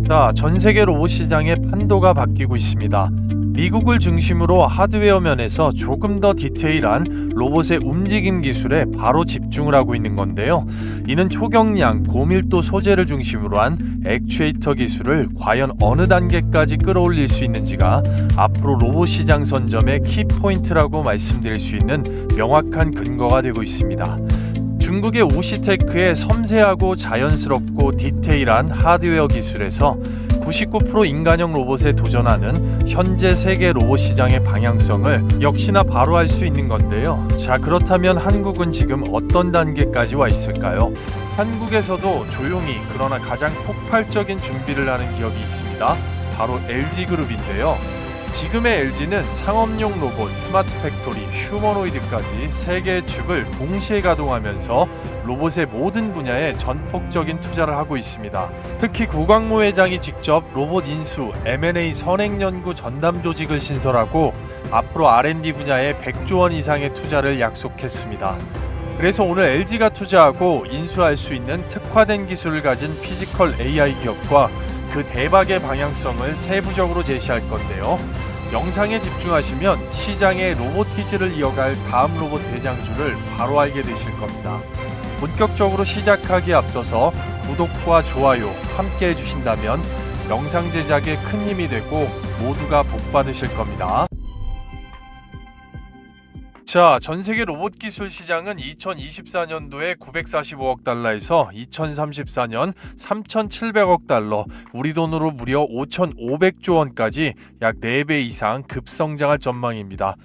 자, 전 세계 로봇 시장의 판도가 바뀌고 있습니다. 미국을 중심으로 하드웨어 면에서 조금 더 디테일한 로봇의 움직임 기술에 바로 집중을 하고 있는 건데요. 이는 초경량, 고밀도 소재를 중심으로 한 액추에이터 기술을 과연 어느 단계까지 끌어올릴 수 있는지가 앞으로 로봇 시장 선점의 키포인트라고 말씀드릴 수 있는 명확한 근거가 되고 있습니다. 중국의 우시테크의 섬세하고 자연스럽고 디테일한 하드웨어 기술에서 99% 인간형 로봇에 도전하는 현재 세계 로봇 시장의 방향성을 역시나 바로 알 수 있는 건데요. 자, 그렇다면 한국은 지금 어떤 단계까지 와 있을까요? 한국에서도 조용히 그러나 가장 폭발적인 준비를 하는 기업이 있습니다. 바로 LG그룹인데요. 지금의 LG는 상업용 로봇, 스마트 팩토리, 휴머노이드까지 3개의 축을 동시에 가동하면서 로봇의 모든 분야에 전폭적인 투자를 하고 있습니다. 특히 구광모 회장이 직접 로봇 인수, M&A 선행 연구 전담 조직을 신설하고 앞으로 R&D 분야에 100조 원 이상의 투자를 약속했습니다. 그래서 오늘 LG가 투자하고 인수할 수 있는 특화된 기술을 가진 피지컬 AI 기업과 그 대박의 방향성을 세부적으로 제시할 건데요. 영상에 집중하시면 시장의 로보티즈를 이어갈 다음 로봇 대장주를 바로 알게 되실 겁니다. 본격적으로 시작하기에 앞서서 구독과 좋아요 함께 해주신다면 영상 제작에 큰 힘이 되고 모두가 복 받으실 겁니다. 자, 전세계 로봇 기술 시장은 2024년도에 945억 달러에서 2034년 3,700억 달러, 우리 돈으로 무려 5,500조 원까지 약 4배 이상 급성장할 전망입니다.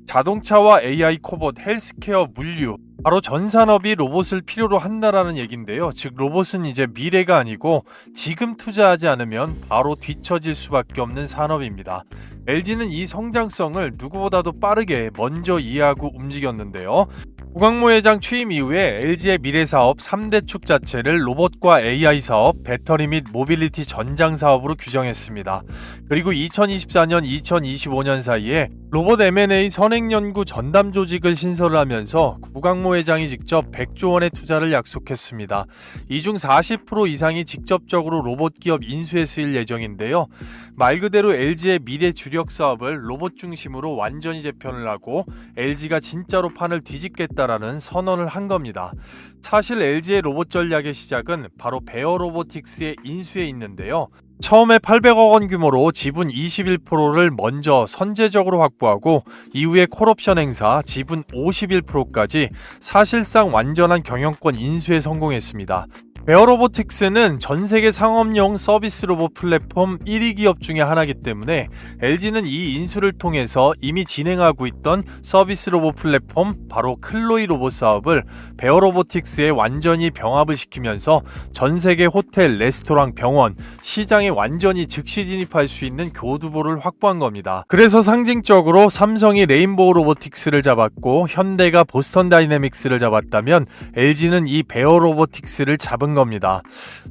자동차와 AI, 코봇, 헬스케어, 물류, 바로 전 산업이 로봇을 필요로 한다라는 얘긴데요. 즉 로봇은 이제 미래가 아니고 지금 투자하지 않으면 바로 뒤처질 수밖에 없는 산업입니다. LG는 이 성장성을 누구보다도 빠르게 먼저 이해하고 움직였는데요. 구광모 회장 취임 이후에 LG의 미래 사업 3대 축 자체를 로봇과 AI 사업, 배터리 및 모빌리티 전장 사업으로 규정했습니다. 그리고 2024년, 2025년 사이에 로봇 M&A 선행연구 전담 조직을 신설하면서 구광모 회장이 직접 100조 원의 투자를 약속했습니다. 이 중 40% 이상이 직접적으로 로봇 기업 인수에 쓰일 예정인데요. 말 그대로 LG의 미래 주력 사업을 로봇 중심으로 완전히 재편을 하고 LG가 진짜로 판을 뒤집겠다라는 선언을 한 겁니다. 사실 LG의 로봇 전략의 시작은 바로 베어 로보틱스의 인수에 있는데요. 처음에 800억 원 규모로 지분 21%를 먼저 선제적으로 확보하고 이후에 콜옵션 행사 지분 51%까지 사실상 완전한 경영권 인수에 성공했습니다. 베어 로보틱스는 전세계 상업용 서비스 로봇 플랫폼 1위 기업 중에 하나이기 때문에 LG는 이 인수를 통해서 이미 진행하고 있던 서비스 로봇 플랫폼 바로 클로이 로봇 사업을 베어 로보틱스에 완전히 병합을 시키면서 전세계 호텔, 레스토랑, 병원, 시장에 완전히 즉시 진입할 수 있는 교두보를 확보한 겁니다. 그래서 상징적으로 삼성이 레인보우 로보틱스를 잡았고 현대가 보스턴 다이내믹스를 잡았다면 LG는 이 베어 로보틱스를 잡은 겁니다.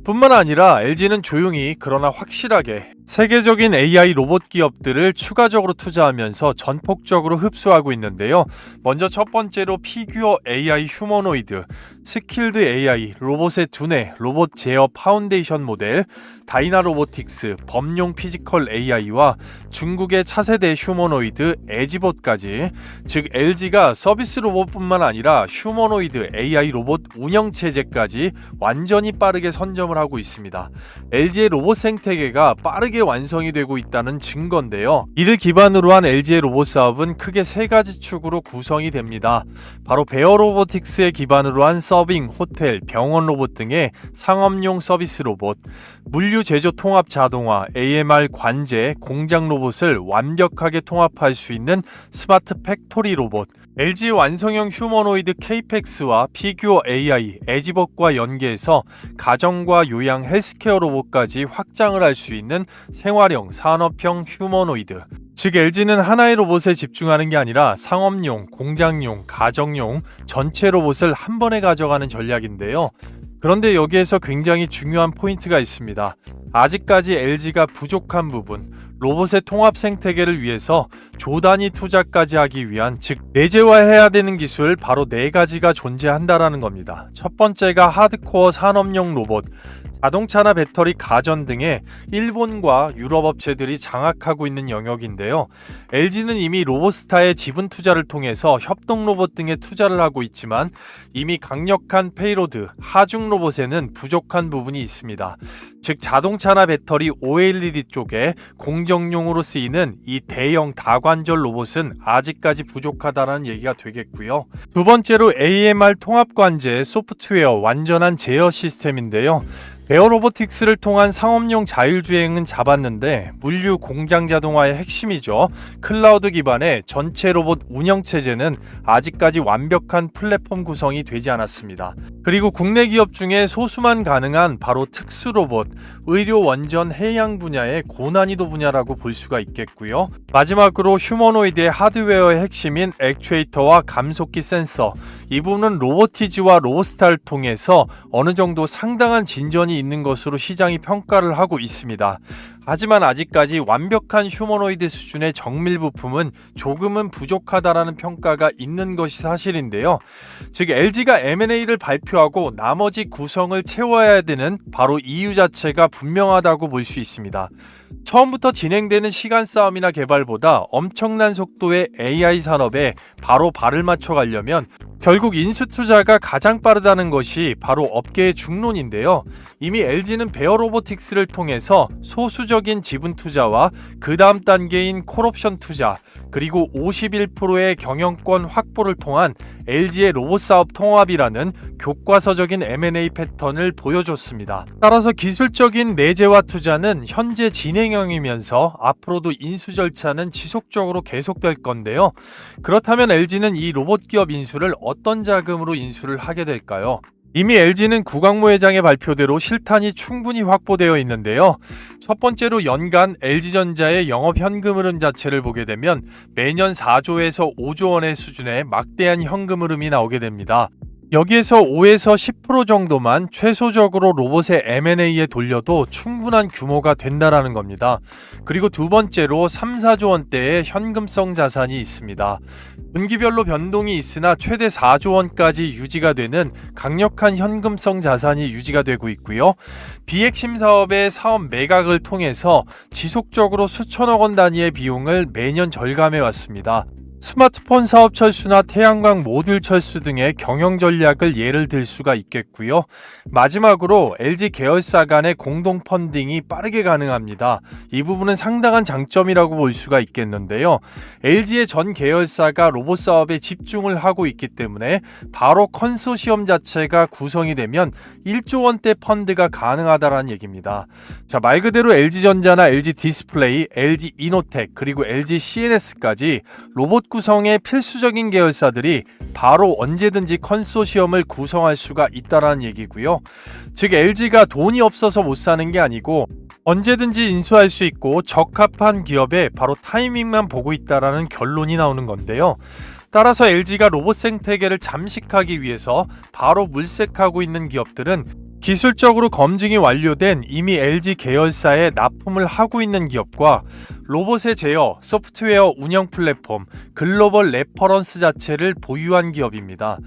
뿐만 아니라 LG는 조용히 그러나 확실하게 세계적인 AI 로봇 기업들을 추가적으로 투자하면서 전폭적으로 흡수하고 있는데요. 먼저 첫 번째로 피규어 AI 휴머노이드, 스킬드 AI, 로봇의 두뇌, 로봇 제어 파운데이션 모델, 다이나 로보틱스, 범용 피지컬 AI와 중국의 차세대 휴머노이드 에지봇까지, 즉 LG가 서비스 로봇뿐만 아니라 휴머노이드 AI 로봇 운영체제까지 완전히 빠르게 선점을 하고 있습니다. LG의 로봇 생태계가 빠르게 완성이 되고 있다는 증거인데요. 이를 기반으로 한 LG의 로봇 사업은 크게 3가지 축으로 구성이 됩니다. 바로 베어 로보틱스에 기반으로 한 서빙, 호텔, 병원 로봇 등의 상업용 서비스 로봇, 물류 제조 통합 자동화, AMR 관제, 공장 로봇을 완벽하게 통합할 수 있는 스마트 팩토리 로봇, LG 완성형 휴머노이드 케이펙스와 피규어 AI, 에지봇과 연계해서 가정과 요양 헬스케어 로봇까지 확장을 할 수 있는 생활형, 산업형 휴머노이드. 즉 LG는 하나의 로봇에 집중하는 게 아니라 상업용, 공장용, 가정용 전체 로봇을 한 번에 가져가는 전략인데요. 그런데 여기에서 굉장히 중요한 포인트가 있습니다. 아직까지 LG가 부족한 부분, 로봇의 통합 생태계를 위해서 조단위 투자까지 하기 위한, 즉 내재화해야 되는 기술 바로 4가지가 존재한다라는 겁니다. 첫 번째가 하드코어 산업용 로봇, 자동차나 배터리, 가전 등의 일본과 유럽 업체들이 장악하고 있는 영역인데요. LG는 이미 로봇스타의 지분 투자를 통해서 협동 로봇 등에 투자를 하고 있지만 이미 강력한 페이로드, 하중 로봇에는 부족한 부분이 있습니다. 즉 자동차나 배터리, OLED 쪽에 공정용으로 쓰이는 이 대형 다관절 로봇은 아직까지 부족하다는 얘기가 되겠고요. 두 번째로 AMR 통합관제 소프트웨어 완전한 제어 시스템인데요. 베어 로보틱스를 통한 상업용 자율주행은 잡았는데 물류 공장 자동화의 핵심이죠. 클라우드 기반의 전체 로봇 운영체제는 아직까지 완벽한 플랫폼 구성이 되지 않았습니다. 그리고 국내 기업 중에 소수만 가능한 바로 특수 로봇, 의료, 원전, 해양 분야의 고난이도 분야라고 볼 수가 있겠고요. 마지막으로 휴머노이드의 하드웨어의 핵심인 액추에이터와 감속기 센서, 이 부분은 로보티즈와 로봇스타를 통해서 어느 정도 상당한 진전이 있는 것으로 시장이 평가를 하고 있습니다. 하지만 아직까지 완벽한 휴머노이드 수준의 정밀 부품은 조금은 부족하다라는 평가가 있는 것이 사실인데요. 즉 LG가 M&A를 발표하고 나머지 구성을 채워야 되는 바로 이유 자체가 분명하다고 볼 수 있습니다. 처음부터 진행되는 시간 싸움이나 개발보다 엄청난 속도의 AI 산업에 바로 발을 맞춰 가려면 결국 인수 투자가 가장 빠르다는 것이 바로 업계의 중론인데요. 이미 LG는 베어 로보틱스를 통해서 소수적인 지분 투자와 그 다음 단계인 콜옵션 투자, 그리고 51%의 경영권 확보를 통한 LG의 로봇 사업 통합이라는 교과서적인 M&A 패턴을 보여줬습니다. 따라서 기술적인 내재화 투자는 현재 진행형이면서 앞으로도 인수 절차는 지속적으로 계속될 건데요. 그렇다면 LG는 이 로봇 기업 인수를 어떤 자금으로 인수를 하게 될까요? 이미 LG는 구광모 회장의 발표대로 실탄이 충분히 확보되어 있는데요. 첫 번째로 연간 LG전자의 영업 현금 흐름 자체를 보게 되면 매년 4조에서 5조 원의 수준의 막대한 현금 흐름이 나오게 됩니다. 여기에서 5에서 10% 정도만 최소적으로 로봇의 M&A에 돌려도 충분한 규모가 된다라는 겁니다. 그리고 두 번째로 3, 4조 원대의 현금성 자산이 있습니다. 분기별로 변동이 있으나 최대 4조 원까지 유지가 되는 강력한 현금성 자산이 유지가 되고 있고요. 비핵심 사업의 사업 매각을 통해서 지속적으로 수천억 원 단위의 비용을 매년 절감해 왔습니다. 스마트폰 사업 철수나 태양광 모듈 철수 등의 경영 전략을 예를 들 수가 있겠고요. 마지막으로 LG 계열사 간의 공동 펀딩이 빠르게 가능합니다. 이 부분은 상당한 장점이라고 볼 수가 있겠는데요. LG의 전 계열사가 로봇 사업에 집중을 하고 있기 때문에 바로 컨소시엄 자체가 구성이 되면 1조 원대 펀드가 가능하다는 얘기입니다. 자, 말 그대로 LG전자나 LG 디스플레이, LG 이노텍, 그리고 LG CNS까지 로봇 구성의 필수적인 계열사들이 바로 언제든지 컨소시엄을 구성할 수가 있다는 얘기고요. 즉 LG가 돈이 없어서 못 사는 게 아니고 언제든지 인수할 수 있고 적합한 기업에 바로 타이밍만 보고 있다라는 결론이 나오는 건데요. 따라서 LG가 로봇 생태계를 잠식하기 위해서 바로 물색하고 있는 기업들은 기술적으로 검증이 완료된 이미 LG 계열사에 납품을 하고 있는 기업과 로봇의 제어, 소프트웨어 운영 플랫폼, 글로벌 레퍼런스 자체를 보유한 기업입니다.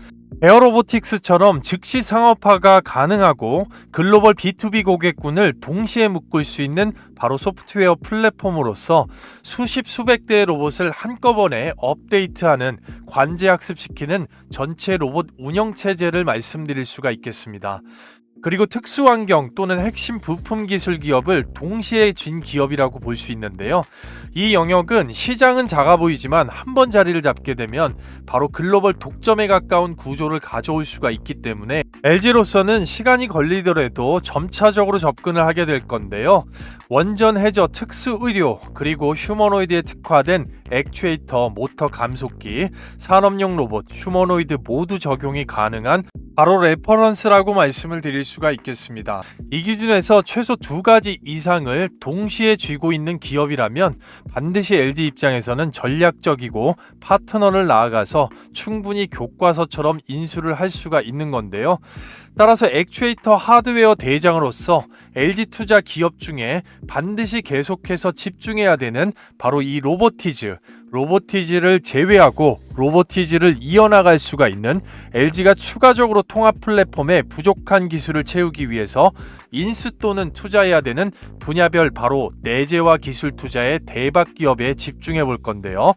베어로보틱스처럼 즉시 상업화가 가능하고 글로벌 B2B 고객군을 동시에 묶을 수 있는 바로 소프트웨어 플랫폼으로서 수십 수백 대의 로봇을 한꺼번에 업데이트하는, 관제학습시키는 전체 로봇 운영체제를 말씀드릴 수가 있겠습니다. 그리고 특수환경 또는 핵심 부품 기술 기업을 동시에 쥔 기업이라고 볼 수 있는데요. 이 영역은 시장은 작아 보이지만 한번 자리를 잡게 되면 바로 글로벌 독점에 가까운 구조를 가져올 수가 있기 때문에 LG로서는 시간이 걸리더라도 점차적으로 접근을 하게 될 건데요. 원전, 해저, 특수 의료, 그리고 휴머노이드에 특화된 액추에이터, 모터 감속기, 산업용 로봇, 휴머노이드 모두 적용이 가능한 바로 레퍼런스라고 말씀을 드릴 수가 있겠습니다. 이 기준에서 최소 2가지 이상을 동시에 쥐고 있는 기업이라면 반드시 LG 입장에서는 전략적이고 파트너를 나아가서 충분히 교과서처럼 인수를 할 수가 있는 건데요. 따라서 액추에이터 하드웨어 대장으로서 LG 투자 기업 중에 반드시 계속해서 집중해야 되는 바로 이 로보티즈, 로보티지를 제외하고 로보티지를 이어나갈 수가 있는 LG가 추가적으로 통합 플랫폼에 부족한 기술을 채우기 위해서 인수 또는 투자해야 되는 분야별 바로 내재화 기술 투자의 대박 기업에 집중해 볼 건데요.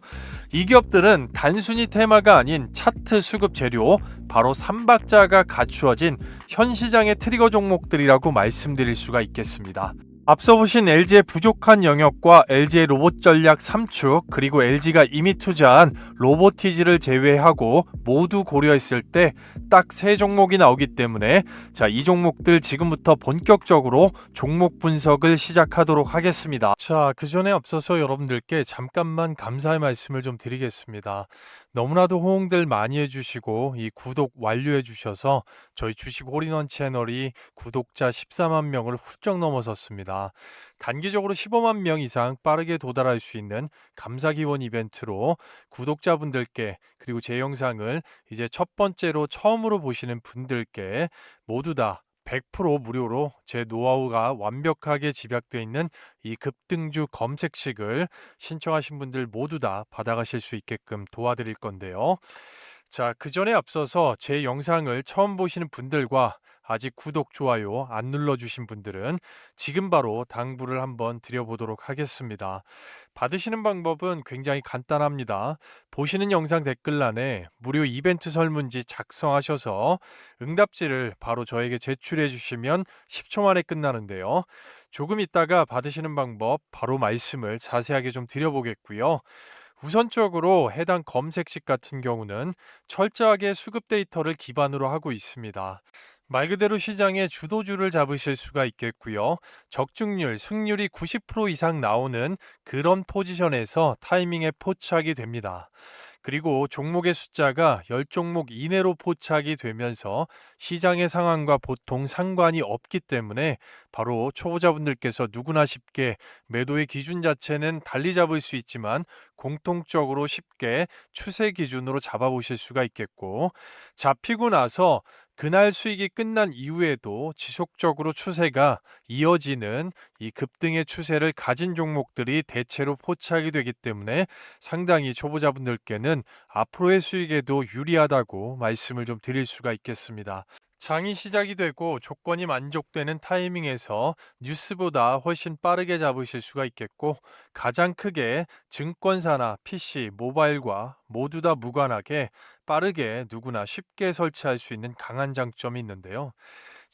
이 기업들은 단순히 테마가 아닌 차트 수급 재료, 바로 3박자가 갖추어진 현 시장의 트리거 종목들이라고 말씀드릴 수가 있겠습니다. 앞서 보신 LG의 부족한 영역과 LG의 로봇 전략 3축, 그리고 LG가 이미 투자한 로보티지를 제외하고 모두 고려했을 때 딱 3종목이 나오기 때문에 이 종목들 지금부터 본격적으로 종목 분석을 시작하도록 하겠습니다. 그 전에 앞서서 여러분들께 잠깐만 감사의 말씀을 좀 드리겠습니다. 너무나도 호응들 많이 해주시고 이 구독 완료해 주셔서 저희 주식 올인원 채널이 구독자 14만 명을 훌쩍 넘어섰습니다. 단기적으로 15만 명 이상 빠르게 도달할 수 있는 감사 기원 이벤트로 구독자분들께, 그리고 제 영상을 이제 첫 번째로 처음으로 보시는 분들께 모두 다 100% 무료로 제 노하우가 완벽하게 집약되어 있는 이 급등주 검색식을 신청하신 분들 모두 다 받아가실 수 있게끔 도와드릴 건데요. 그 전에 앞서서 제 영상을 처음 보시는 분들과 아직 구독, 좋아요 안 눌러주신 분들은 지금 바로 당부를 한번 드려보도록 하겠습니다. 받으시는 방법은 굉장히 간단합니다. 보시는 영상 댓글란에 무료 이벤트 설문지 작성하셔서 응답지를 바로 저에게 제출해 주시면 10초 만에 끝나는데요. 조금 있다가 받으시는 방법 바로 말씀을 자세하게 좀 드려보겠고요. 우선적으로 해당 검색식 같은 경우는 철저하게 수급 데이터를 기반으로 하고 있습니다. 말 그대로 시장의 주도주를 잡으실 수가 있겠고요. 적중률, 승률이 90% 이상 나오는 그런 포지션에서 타이밍에 포착이 됩니다. 그리고 종목의 숫자가 10종목 이내로 포착이 되면서 시장의 상황과 보통 상관이 없기 때문에 바로 초보자분들께서 누구나 쉽게 매도의 기준 자체는 달리 잡을 수 있지만 공통적으로 쉽게 추세 기준으로 잡아보실 수가 있겠고, 잡히고 나서 그날 수익이 끝난 이후에도 지속적으로 추세가 이어지는 이 급등의 추세를 가진 종목들이 대체로 포착이 되기 때문에 상당히 초보자분들께는 앞으로의 수익에도 유리하다고 말씀을 좀 드릴 수가 있겠습니다. 장이 시작이 되고 조건이 만족되는 타이밍에서 뉴스보다 훨씬 빠르게 잡으실 수가 있겠고, 가장 크게 증권사나 PC, 모바일과 모두 다 무관하게 빠르게 누구나 쉽게 설치할 수 있는 강한 장점이 있는데요.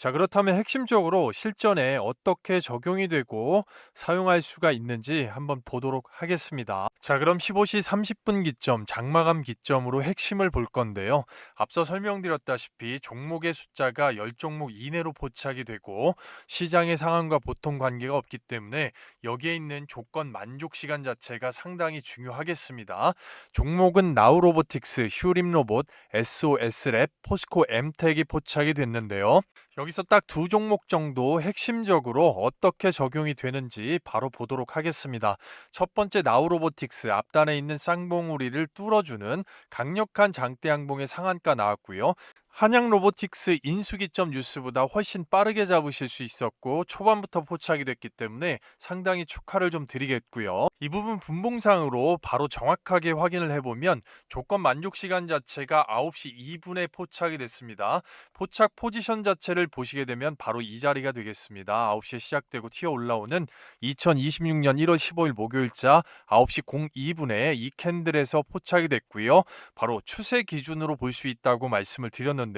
그렇다면 핵심적으로 실전에 어떻게 적용이 되고 사용할 수가 있는지 한번 보도록 하겠습니다. 그럼 15시 30분 기점, 장마감 기점으로 핵심을 볼 건데요. 앞서 설명드렸다시피 종목의 숫자가 10종목 이내로 포착이 되고 시장의 상황과 보통 관계가 없기 때문에 여기에 있는 조건 만족 시간 자체가 상당히 중요하겠습니다. 종목은 나우로보틱스, 휴림로봇, SOS랩, 포스코 엠텍이 포착이 됐는데요. 여기서 딱 2종목 정도 핵심적으로 어떻게 적용이 되는지 바로 보도록 하겠습니다. 첫 번째, 나우로보틱스, 앞단에 있는 쌍봉우리를 뚫어주는 강력한 장대 양봉의 상한가 나왔고요. 한양로보틱스 인수기점 뉴스보다 훨씬 빠르게 잡으실 수 있었고 초반부터 포착이 됐기 때문에 상당히 축하를 좀 드리겠고요. 이 부분 분봉상으로 바로 정확하게 확인을 해보면 조건 만족 시간 자체가 9시 2분에 포착이 됐습니다. 포착 포지션 자체를 보시게 되면 바로 이 자리가 되겠습니다. 9시에 시작되고 튀어 올라오는 2026년 1월 15일 목요일자 9시 02분에 이 캔들에서 포착이 됐고요. 바로 추세 기준으로 볼 수 있다고 말씀을 드렸는데요.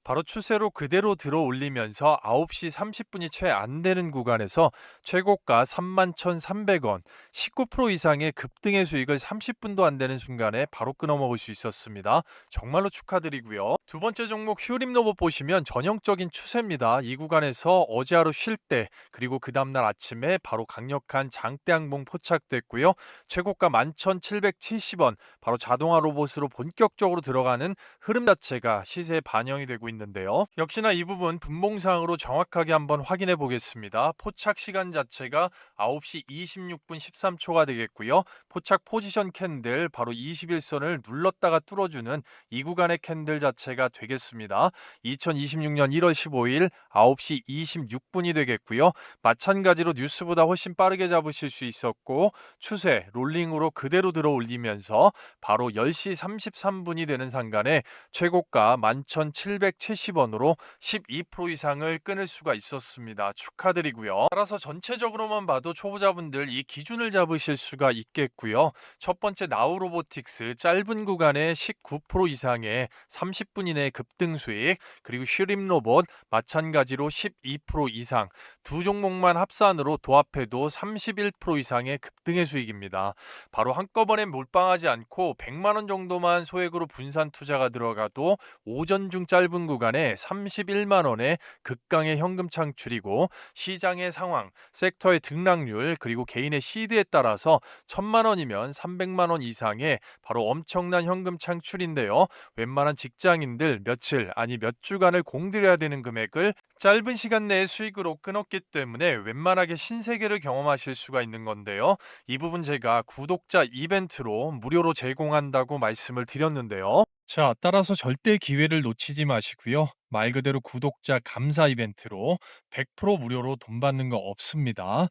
바로 추세로 그대로 들어 올리면서 9시 30분이 채 안 되는 구간에서 최고가 31,300원, 19% 이상의 급등의 수익을 30분도 안 되는 순간에 바로 끊어먹을 수 있었습니다. 정말로 축하드리고요. 두 번째 종목 휴림로봇 보시면 전형적인 추세입니다. 이 구간에서 어제 하루 쉴 때, 그리고 그 다음날 아침에 바로 강력한 장대양봉 포착됐고요. 최고가 11,770원, 바로 자동화 로봇으로 본격적으로 들어가는 흐름 자체가 시세에 반영이 되고 나오고 있는데요. 역시나 이 부분 분봉상으로 정확하게 한번 확인해 보겠습니다. 포착 시간 자체가 9시 26분 13초가 되겠고요. 포착 포지션 캔들 바로 21선을 눌렀다가 뚫어주는 이 구간의 캔들 자체가 되겠습니다. 2026년 1월 15일 9시 26분이 되겠고요. 마찬가지로 뉴스보다 훨씬 빠르게 잡으실 수 있었고 추세 롤링으로 그대로 들어 올리면서 바로 10시 33분이 되는 상간에 최고가 11,770원으로 12% 이상을 끊을 수가 있었습니다. 축하드리고요. 따라서 전체적으로만 봐도 초보자분들 이 기준을 잡으실 수가 있겠고요. 첫 번째 나우로보틱스 짧은 구간에 19% 이상의 30분 이내 급등 수익, 그리고 슈림로봇 마찬가지로 12% 이상, 두 종목만 합산으로 도합해도 31% 이상의 급등의 수익입니다. 바로 한꺼번에 몰빵하지 않고 100만원 정도만 소액으로 분산 투자가 들어가도 오전 중 짧은 구간에 31만원의 극강의 현금 창출이고, 시장의 상황, 섹터의 등락률, 그리고 개인의 시드에 따라서 1000만원이면 300만원 이상의 바로 엄청난 현금 창출인데요. 웬만한 직장인들 며칠 아니 몇 주간을 공들여야 되는 금액을 짧은 시간 내에 수익으로 끊었기 때문에 웬만하게 신세계를 경험하실 수가 있는 건데요. 이 부분 제가 구독자 이벤트로 무료로 제공한다고 말씀을 드렸는데요. 자, 따라서 절대 기회를 놓치지 마시고요. 말 그대로 구독자 감사 이벤트로 100% 무료로 돈 받는 거 없습니다.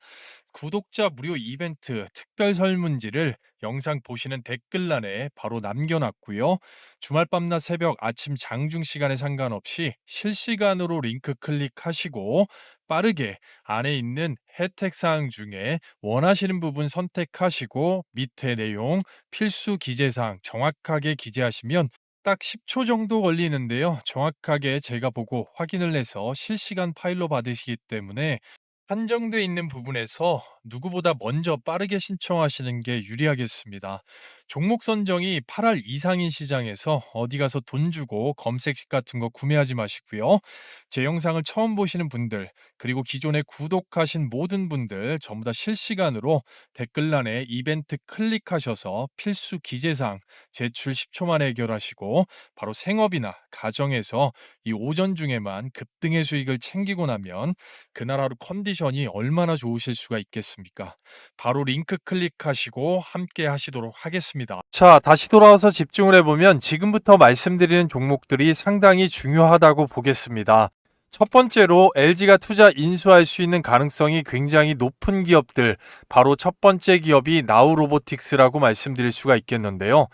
구독자 무료 이벤트 특별 설문지를 영상 보시는 댓글란에 바로 남겨놨고요. 주말 밤낮 새벽 아침 장중 시간에 상관없이 실시간으로 링크 클릭하시고 빠르게 안에 있는 혜택 사항 중에 원하시는 부분 선택하시고 밑에 내용 필수 기재사항 정확하게 기재하시면 딱 10초 정도 걸리는데요. 정확하게 제가 보고 확인을 해서 실시간 파일로 받으시기 때문에 한정되어 있는 부분에서 누구보다 먼저 빠르게 신청하시는 게 유리하겠습니다. 종목 선정이 8할 이상인 시장에서 어디 가서 돈 주고 검색식 같은 거 구매하지 마시고요. 제 영상을 처음 보시는 분들, 그리고 기존에 구독하신 모든 분들 전부 다 실시간으로 댓글란에 이벤트 클릭하셔서 필수 기재사항 제출 10초 만에 해결하시고 바로 생업이나 가정에서 이 오전 중에만 급등의 수익을 챙기고 나면 그날 하루 컨디션이 얼마나 좋으실 수가 있겠습니까? 바로 링크 클릭하시고 함께 하시도록 하겠습니다. 자, 다시 돌아와서 집중을 해보면 지금부터 말씀드리는 종목들이 상당히 중요하다고 보겠습니다. 첫 번째로 LG가 투자 인수할 수 있는 가능성이 굉장히 높은 기업들, 바로 첫 번째 기업이 나우로보틱스라고 말씀드릴 수가 있겠는데요.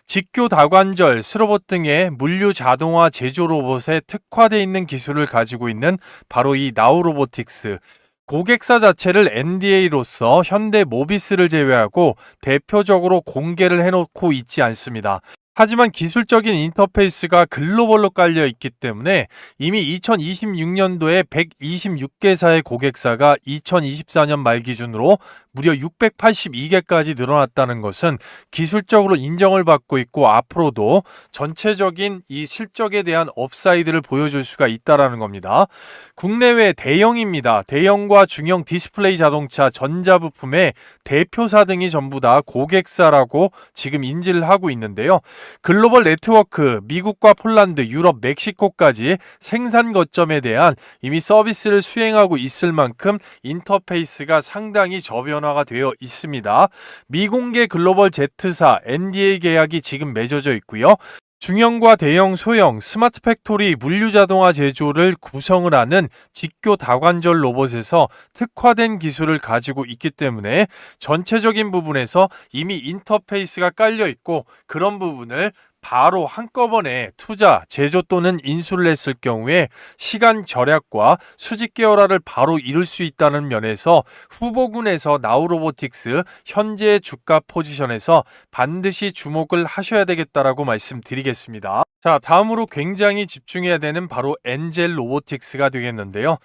직교 다관절, 스로봇 등의 물류 자동화 제조 로봇에 특화되어 있는 기술을 가지고 있는 바로 이 나우로보틱스. 고객사 자체를 NDA로서 현대 모비스를 제외하고 대표적으로 공개를 해놓고 있지 않습니다. 하지만 기술적인 인터페이스가 글로벌로 깔려 있기 때문에 이미 2026년도에 126개사의 고객사가 2024년 말 기준으로 무려 682개까지 늘어났다는 것은 기술적으로 인정을 받고 있고 앞으로도 전체적인 이 실적에 대한 업사이드를 보여줄 수가 있다는 겁니다. 국내외 대형입니다. 대형과 중형 디스플레이 자동차, 전자부품의 대표사 등이 전부 다 고객사라고 지금 인지를 하고 있는데요. 글로벌 네트워크, 미국과 폴란드, 유럽, 멕시코까지 생산 거점에 대한 이미 서비스를 수행하고 있을 만큼 인터페이스가 상당히 저변화가 되어 있습니다. 미공개 글로벌 Z사 NDA 계약이 지금 맺어져 있고요. 중형과 대형, 소형, 스마트 팩토리, 물류 자동화 제조를 구성을 하는 직교 다관절 로봇에서 특화된 기술을 가지고 있기 때문에 전체적인 부분에서 이미 인터페이스가 깔려 있고 그런 부분을 바로 한꺼번에 투자, 제조 또는 인수를 했을 경우에 시간 절약과 수직 계열화를 바로 이룰 수 있다는 면에서 후보군에서 나우로보틱스 현재의 주가 포지션에서 반드시 주목을 하셔야 되겠다라고 말씀드리겠습니다. 자, 다음으로 굉장히 집중해야 되는 바로 엔젤 로보틱스가 되겠는데요.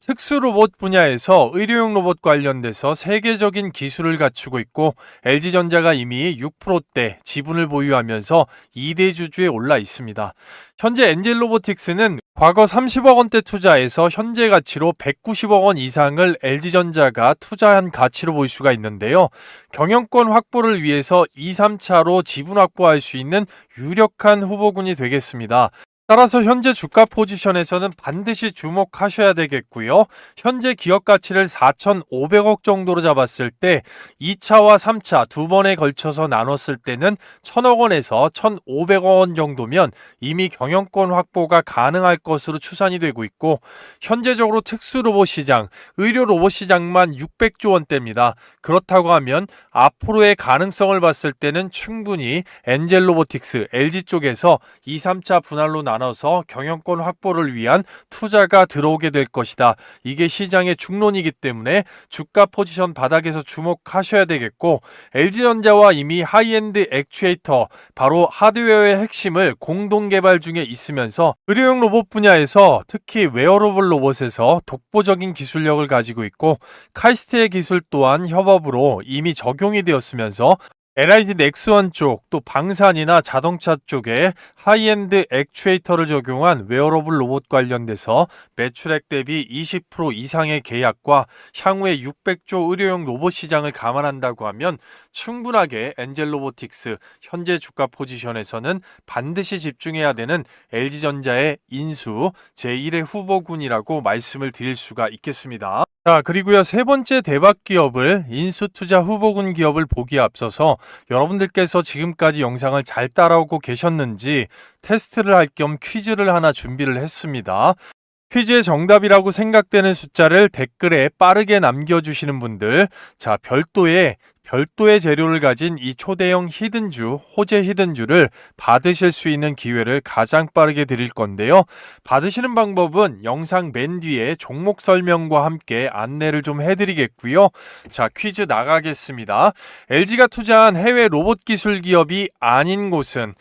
특수 로봇 분야에서 의료용 로봇 관련돼서 세계적인 기술을 갖추고 있고 LG전자가 이미 6%대 지분을 보유하면서 2대 주주에 올라 있습니다. 현재 엔젤 로보틱스는 과거 30억 원대 투자에서 현재 가치로 190억 원 이상을 LG전자가 투자한 가치로 볼 수가 있는데요. 경영권 확보를 위해서 2, 3차로 지분 확보할 수 있는 유력한 후보군이 되겠습니다. 따라서 현재 주가 포지션에서는 반드시 주목하셔야 되겠고요. 현재 기업 가치를 4,500억 정도로 잡았을 때 2차와 3차 두 번에 걸쳐서 나눴을 때는 1,000억 원에서 1,500억 원 정도면 이미 경영권 확보가 가능할 것으로 추산이 되고 있고, 현재적으로 특수 로봇 시장, 의료 로봇 시장만 600조 원대입니다. 그렇다고 하면 앞으로의 가능성을 봤을 때는 충분히 엔젤 로보틱스, LG 쪽에서 2, 3차 분할로 나눠서 경영권 확보를 위한 투자가 들어오게 될 것이다. 이게 시장의 중론이기 때문에 주가 포지션 바닥에서 주목하셔야 되겠고, LG전자와 이미 하이엔드 액추에이터, 바로 하드웨어의 핵심을 공동 개발 중에 있으면서 의료용 로봇 분야에서 특히 웨어러블 로봇에서 독보적인 기술력을 가지고 있고, 카이스트의 기술 또한 협업으로 이미 적용이 되었으면서 LIG 넥스원 쪽, 또 방산이나 자동차 쪽에 하이엔드 액추에이터를 적용한 웨어러블 로봇 관련돼서 매출액 대비 20% 이상의 계약과 향후에 600조 의료용 로봇 시장을 감안한다고 하면 충분하게 엔젤 로보틱스 현재 주가 포지션에서는 반드시 집중해야 되는 LG전자의 인수 제1의 후보군이라고 말씀을 드릴 수가 있겠습니다. 자, 그리고요, 세 번째 대박 기업을 인수투자 후보군 기업을 보기에 앞서서 여러분들께서 지금까지 영상을 잘 따라오고 계셨는지 테스트를 할 겸 퀴즈를 하나 준비를 했습니다. 퀴즈의 정답이라고 생각되는 숫자를 댓글에 빠르게 남겨주시는 분들, 자, 별도의 재료를 가진 이 초대형 히든주, 호재 히든주를 받으실 수 있는 기회를 가장 빠르게 드릴 건데요. 받으시는 방법은 영상 맨 뒤에 종목 설명과 함께 안내를 좀 해드리겠고요. 자, 퀴즈 나가겠습니다. LG가 투자한 해외 로봇 기술 기업이 아닌 곳은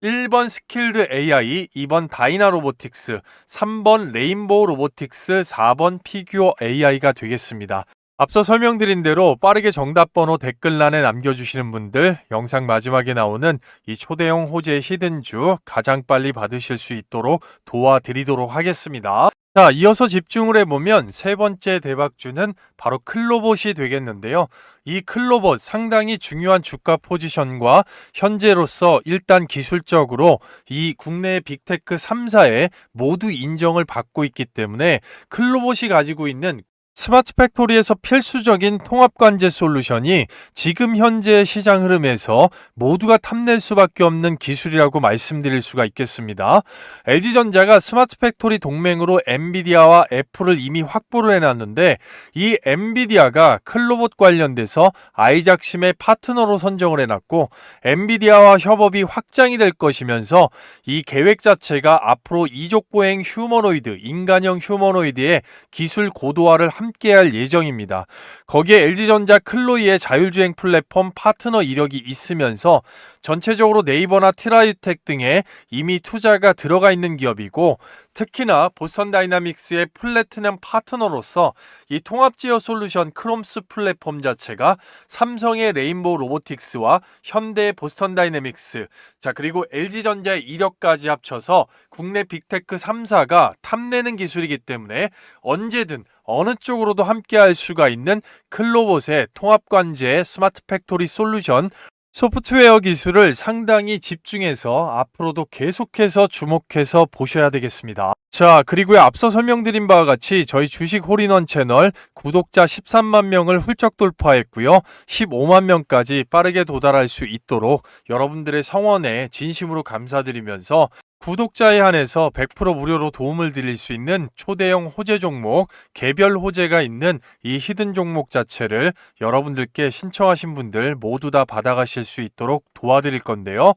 1번 스킬드 AI, 2번 다이나 로보틱스, 3번 레인보우 로보틱스, 4번 피규어 AI가 되겠습니다. 앞서 설명드린 대로 빠르게 정답 번호 댓글란에 남겨주시는 분들, 영상 마지막에 나오는 이 초대형 호재 히든주 가장 빨리 받으실 수 있도록 도와드리도록 하겠습니다. 자, 이어서 집중을 해보면 세 번째 대박주는 바로 클로봇이 되겠는데요. 이 클로봇 상당히 중요한 주가 포지션과 현재로서 일단 기술적으로 이 국내 빅테크 3사에 모두 인정을 받고 있기 때문에 클로봇이 가지고 있는 스마트 팩토리에서 필수적인 통합관제 솔루션이 지금 현재 시장 흐름에서 모두가 탐낼 수밖에 없는 기술이라고 말씀드릴 수가 있겠습니다. LG전자가 스마트 팩토리 동맹으로 엔비디아와 애플을 이미 확보를 해놨는데, 이 엔비디아가 클로봇 관련돼서 아이작심의 파트너로 선정을 해놨고, 엔비디아와 협업이 확장이 될 것이면서 이 계획 자체가 앞으로 이족보행 휴머노이드, 인간형 휴머노이드의 기술 고도화를 함께할 예정입니다. 거기에 LG전자 클로이의 자율주행 플랫폼 파트너 이력이 있으면서 전체적으로 네이버나 트라이텍 등에 이미 투자가 들어가 있는 기업이고, 특히나 보스턴 다이나믹스의 플래티넘 파트너로서 이 통합 제어 솔루션 크롬스 플랫폼 자체가 삼성의 레인보우 로보틱스와 현대의 보스턴 다이내믹스, 자, 그리고 LG전자의 이력까지 합쳐서 국내 빅테크 3사가 탐내는 기술이기 때문에 언제든 어느 쪽으로도 함께 할 수가 있는 클로봇의 통합관제 스마트 팩토리 솔루션 소프트웨어 기술을 상당히 집중해서 앞으로도 계속해서 주목해서 보셔야 되겠습니다. 자, 그리고요, 앞서 설명드린 바와 같이 저희 주식 홀인원 채널 구독자 13만 명을 훌쩍 돌파했고요. 15만 명까지 빠르게 도달할 수 있도록 여러분들의 성원에 진심으로 감사드리면서 구독자에 한해서 100% 무료로 도움을 드릴 수 있는 초대형 호재 종목, 개별 호재가 있는 이 히든 종목 자체를 여러분들께 신청하신 분들 모두 다 받아가실 수 있도록 도와드릴 건데요.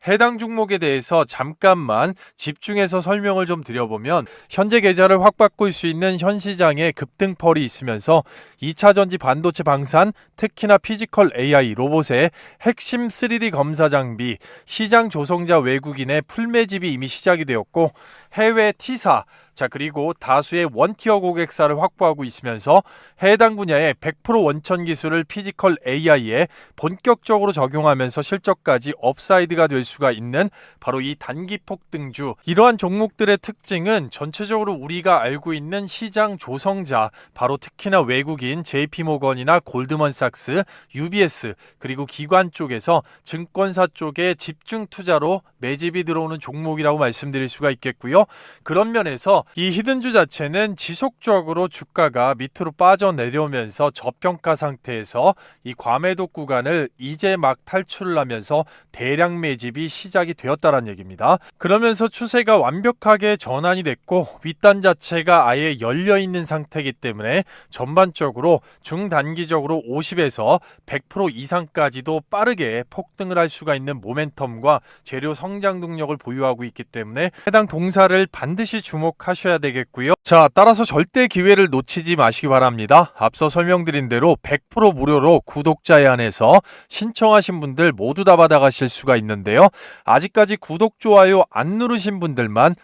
해당 종목에 대해서 잠깐만 집중해서 설명을 좀 드려보면, 현재 계좌를 확 바꿀 수 있는 현 시장에 급등펄이 있으면서 2차전지 반도체 방산, 특히나 피지컬 AI 로봇의 핵심 3D 검사 장비, 시장 조성자 외국인의 풀매집이 이미 시작이 되었고, 해외 T사, 자, 그리고 다수의 원티어 고객사를 확보하고 있으면서 해당 분야의 100% 원천 기술을 피지컬 AI에 본격적으로 적용하면서 실적까지 업사이드가 될 수가 있는 바로 이 단기 폭등주. 이러한 종목들의 특징은 전체적으로 우리가 알고 있는 시장 조성자, 바로 특히나 외국인 JP모건이나 골드먼삭스, UBS 그리고 기관 쪽에서 증권사 쪽에 집중 투자로 매집이 들어오는 종목이라고 말씀드릴 수가 있겠고요. 그런 면에서 이 히든주 자체는 지속적으로 주가가 밑으로 빠져내려오면서 저평가 상태에서 이 과매도 구간을 이제 막 탈출을 하면서 대량 매집이 시작이 되었다는 얘기입니다. 그러면서 추세가 완벽하게 전환이 됐고 윗단 자체가 아예 열려있는 상태이기 때문에 전반적으로 중단기적으로 50에서 100% 이상까지도 빠르게 폭등을 할 수가 있는 모멘텀과 재료 성장 동력을 보유하고 있기 때문에 해당 동사를 반드시 주목하셔야 되겠고요. 자, 따라서 절대 기회를 놓치지 마시기 바랍니다. 앞서 설명드린 대로 100% 무료로 구독자에 한해서 신청하신 분들 모두 다 받아가실 수가 있는데요. 아직까지 구독, 좋아요 안 누르신 분들만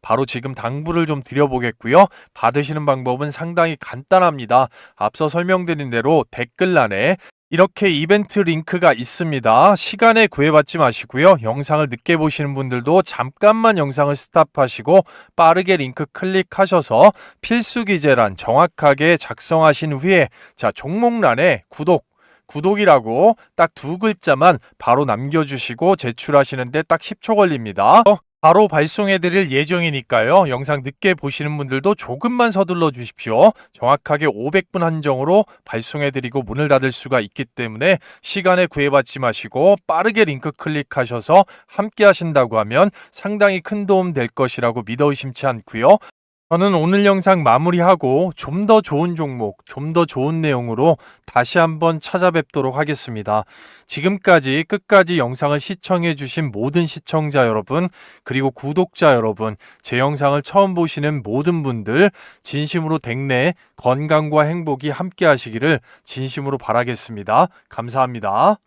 바로 지금 당부를 좀 드려보겠고요. 받으시는 방법은 상당히 간단합니다. 앞서 설명드린 대로 댓글란에 이렇게 이벤트 링크가 있습니다. 시간에 구애받지 마시고요. 영상을 늦게 보시는 분들도 잠깐만 영상을 스탑하시고 빠르게 링크 클릭하셔서 필수 기재란 정확하게 작성하신 후에 자, 종목란에 구독이라고 딱 두 글자만 바로 남겨주시고 제출하시는데 딱 10초 걸립니다. 바로 발송해드릴 예정이니까요. 영상 늦게 보시는 분들도 조금만 서둘러 주십시오. 정확하게 500분 한정으로 발송해드리고 문을 닫을 수가 있기 때문에 시간에 구애받지 마시고 빠르게 링크 클릭하셔서 함께 하신다고 하면 상당히 큰 도움 될 것이라고 믿어 의심치 않고요. 저는 오늘 영상 마무리하고 좀 더 좋은 종목, 좀 더 좋은 내용으로 다시 한번 찾아뵙도록 하겠습니다. 지금까지 끝까지 영상을 시청해주신 모든 시청자 여러분, 그리고 구독자 여러분, 제 영상을 처음 보시는 모든 분들 진심으로 댁내 건강과 행복이 함께 하시기를 진심으로 바라겠습니다. 감사합니다.